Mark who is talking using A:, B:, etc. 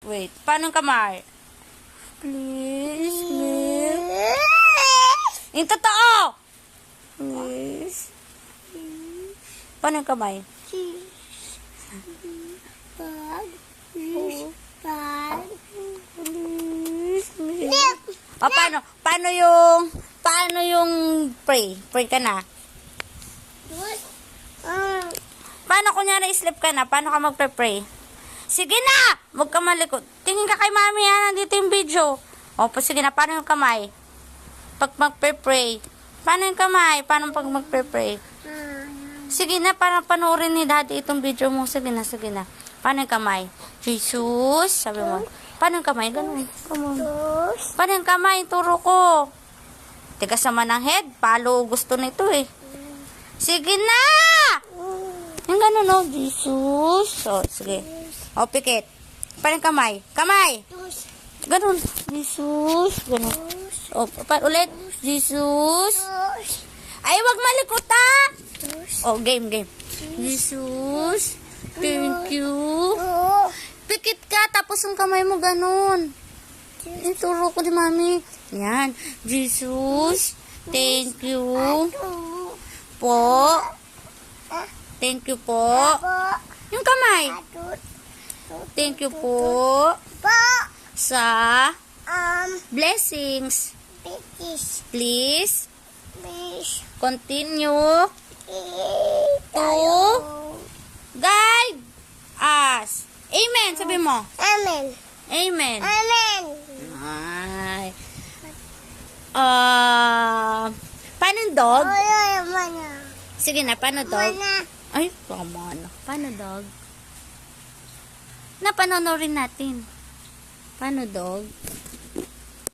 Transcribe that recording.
A: Wait. Paano yung kamay? Please, please. Yung totoo! Please. Paano yung kamay? O, paano? Paano yung pray? Pray ka na. Paano kunyari sleep ka na? Paano ka magpe-pray? Sige na! Huwag ka malikot. Tingin ka kay mami ha. Nandito yung video. O, sige na. Paano yung kamay? Pag magpe-pray. Paano yung kamay? Paano pag magpe-pray? Sige na, para panoorin ni daddy itong video mo. Sige na, sige na. Paano yung kamay? Jesus, sabi mo. Paano yung kamay? Ganun. Come on. Paano yung kamay? Turo ko. Tigas naman ng head. Palo gusto nito eh. Sige na! Yung ganun, no? Jesus. So, sige. O, pikit. Paano yung kamay? Kamay! Ganun. Jesus. Ganun. O, ulit. Jesus. Ay, wag malikot ha! Oh, game. Jesus. Thank you. Pikit ka, tapos yung kamay mo ganun. Ituro ko ni mami. Yan. Jesus. Thank you. Po. Thank you po. Yung kamay. Thank you po. Sa blessings. Please. Continue to guide us. Amen. Sabi mo.
B: Amen.
A: Amen.
B: Amen.
A: Ay. Paano dog? Sige na, paano dog? Ay, paano? Paano dog? Napanonorin natin. Paano dog?